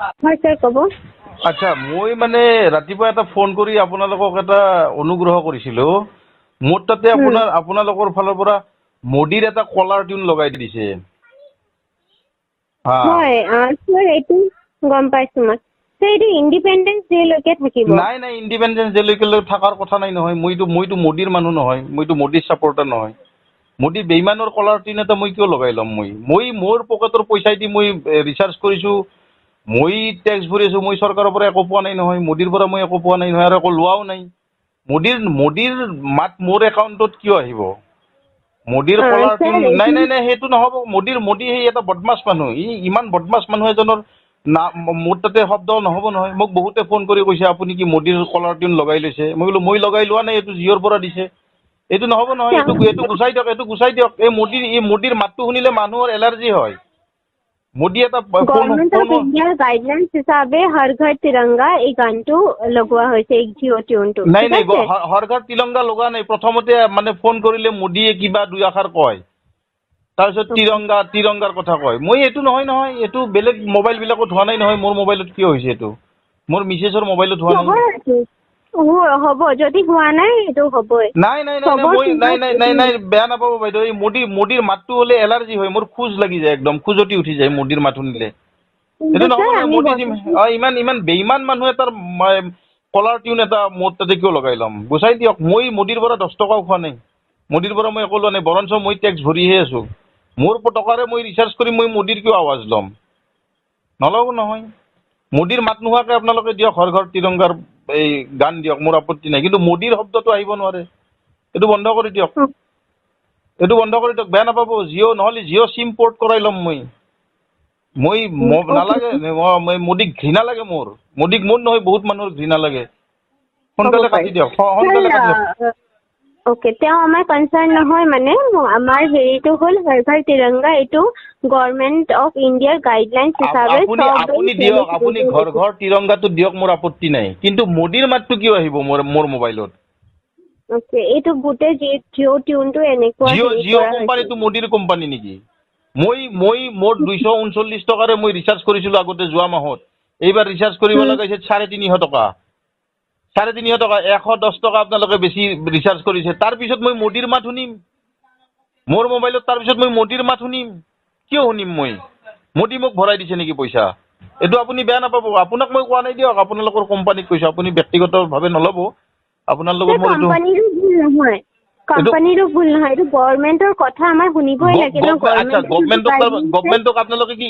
হয় স্যাৰ কব। আচ্ছা মই মানে ৰাতিপুৱা এটা ফোন কৰি আপোনালোকক এটা অনুগ্ৰহ কৰিছিলো। মোৰ তাতে আপোনালোকৰ ফালৰ পৰা মোদীৰ এটা কলাৰ টিউন লগাই দিছে। হয় স্যার এইটো গম পাইছো মই। স্যার এইটো ইণ্ডিপেণ্ডেন্স ডে লৈকে থাকিব। নাই নাই ইণ্ডিপেণ্ডেন্স ডে লৈকে থকাৰ কথা নাই নহয়। মইতো মোদীৰ মানুহ নহয়, মইতো মোদীৰ ছাপৰ্টাৰ নহয়। মোদী বেইমানৰ কলাৰ টিউন এটা মই কিয় লগাই ল'ম? মই মোৰ পকেটৰ পইচা দি মই ৰিচাৰ্জ কৰিছো, মই টেক্স ভৰিছো, মই চৰকাৰৰ পৰা একো পোৱা নাই নহয়, মোদীৰ পৰা মই একো পোৱা নাই নহয়, আৰু একো লোৱাও নাই। মোদীৰ মাত মোৰ একাউণ্টত কিয় আহিব? মোদীৰ কলাৰ টিউন নাই নাই নাই সেইটো নহ'ব। মোদী সেই এটা বদমাছ মানুহ, ইমান বদমাছ মানুহ এজনৰ মোৰ তাতে শব্দ নহ'ব নহয়। মোক বহুতে ফোন কৰি কৈছে আপুনি কি মোদীৰ কলাৰ টিউন লগাই লৈছে? মই বোলো মই লগাই লোৱা নাই, এইটো জিঅ'ৰ পৰা দিছে। এইটো নহ'ব নহয়, এইটো গুচাই দিয়ক, এইটো গুচাই দিয়ক। এই মোদীৰ মাতটো শুনিলে মানুহৰ এলাৰ্জি হয়। মোদী এটা গভৰ্ণমেণ্ট অফ ইণ্ডিয়াৰ গাইডলাইন্স হিচাপে হৰ ঘৰ তিৰংগা এই গানটো লগোৱা হৈছে, এই জিঅ' টিউনটো। নাই নাই হৰ ঘৰ তিৰংগা লগোৱা নাই। প্ৰথমতে মানে ফোন কৰিলে মোদীয়ে কিবা দুই আষাৰ কয়, তাৰপিছত তিৰংগাৰ কথা কয়। মই এইটো নহয়, এইটো বেলেগ মোবাইল বিলাকত হোৱা নাই নহয়। মোৰ মোবাইলত কিয় হৈছে এইটো? মোৰ মিছেছৰ মোবাইলত হোৱা নাই। হ'ব যদি হোৱা নাই এইটো হ'বই। নাই নাই নাই নাই নাই নাই নাই বেয়া নাপাব বাইদেউ। এই মোদীৰ মাতটো হ'লে এলাৰ্জি হয়, মোৰ খোজ লাগি যায়, একদম খোজতি উঠি যায় মোদীৰ মাত শুনিলে। এইটো নহ'ব নহয়। মোদী ইমান বেইমান মানুহ এটাৰ কলাৰ টিউন এটা মোৰ তাতে কিয় লগাই ল'ম? গুচাই দিয়ক। মই মোদীৰ পৰা 10 টকাও খোৱা নাই, মোদীৰ পৰা মই একো লোৱা নাই, বৰঞ্চ মই টেক্স ভৰিহে আছো। মোৰ টকাৰে মই ৰিচাৰ্জ কৰি মই মোদীৰ কিয় আৱাজ ল'ম? নল'ব নহয়। মোদীৰ মাত নোহোৱাকৈ আপোনালোকে দিয়ক হৰ ঘৰ তিৰংগাৰ এই গান দিয়ক, মোৰ আপত্তি নাই, কিন্তু মোদীৰ শব্দটো আহিব নোৱাৰে। এইটো বন্ধ কৰি দিয়ক, এইটো বন্ধ কৰি দিয়ক। বেয়া নাপাব। নহ'লে জিঅ' চিম পৰ্ট কৰাই ল'ম মই নালাগে। মোদীক ঘৃণা লাগে মোৰ। মোদীক মোৰ নহয়, বহুত মানুহৰ ঘৃণা লাগে। সোনকালে কাটি দিয়ক, সোনকালে কাটি দিয়ক। অ'কে, তেওঁ আমাৰ কনচাৰ্ণ নহয়। মানে আমাৰ হেৰিটো হ'ল হৰ ঘৰ তিৰংগা, এইটো গভৰ্ণমেণ্ট অফ ইণ্ডিয়াৰ গাইডলাইন্স হিচাপে আপুনি দিয়ক, আপুনি ঘৰ ঘৰ তিৰংগাটো দিয়ক, মোৰ আপত্তি নাই, কিন্তু মোদীৰ মাতটো কিয় আহিব মোৰ মোবাইলত? অ'কে, এইটো গোটেই জিঅ' টিউনটো এনেকুৱা জিঅ' কোম্পানীটো মোদীৰ কোম্পানী নেকি? মোৰ 239 টকাৰে মই ৰিচাৰ্জ কৰিছিলো আগতে যোৱা মাহত। এইবাৰ ৰিচাৰ্জ কৰিব লগা হৈছে 350 টকা। 350 টকা, 110 টকা আপোনালোকে বেছি ৰিচাৰ্জ কৰিছে। তাৰপিছত মই মোদীৰ মাত শুনিম মোৰ মোবাইলত, তাৰপিছত মই মোদীৰ মাত শুনিম। কিয় শুনিম মই? মোদী মোক ভৰাই দিছে নেকি পইচা? এইটো আপুনি বেয়া নাপাব। আপোনাক মই কোৱা নাই দিয়ক, আপোনালোকৰ কোম্পানীক কৈছো। আপুনি ব্যক্তিগতভাৱে নল'ব। আপোনাৰ লগত মোৰ এইটো কোম্পানীৰো ভুল নহয়, এইটো গভৰ্ণমেণ্টৰ কথা আমাৰ শুনিবই লাগে ন। গভৰ্ণমেণ্টক আপোনালোকে কি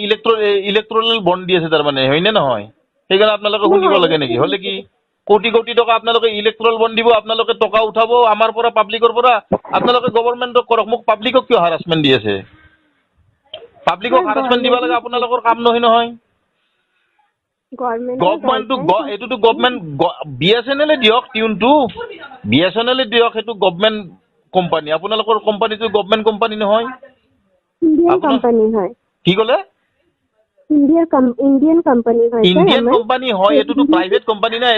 ইলেক্ট্ৰল বণ্ড দি আছে তাৰমানে, হয়নে নহয়? সেইকাৰণে আপোনালোকে শুনিব লাগে নেকি? হ'লে কি কোটি কোটি টকা আপোনালোকে ইলেক্ট্ৰল বণ্ড দিব, আপোনালোকে টকা উঠাব আমাৰ পৰা, পাব্লিকৰ পৰা। আপোনালোকে গভৰ্ণমেণ্টক কৰক। মোক পাব্লিকক কিয় হাৰাচমেণ্ট দি আছে? পাব্লিকক হাৰাচমেণ্ট দিব লাগে আপোনালোকৰ কাম নহয়। এইটোতো গভৰ্ণমেণ্ট BSNL দিয়ক টিউনটো, BSNL দিয়ক, সেইটো গভৰ্ণমেণ্ট কোম্পানী। আপোনালোকৰ কোম্পানীটো গভৰ্ণমেণ্ট কোম্পানী নহয়। কি ক'লে? ইণ্ডিয়ান কোম্পানী হয়। ইণ্ডিয়ান কোম্পানী হয়, এইটোতো প্ৰাইভেট কোম্পানী না।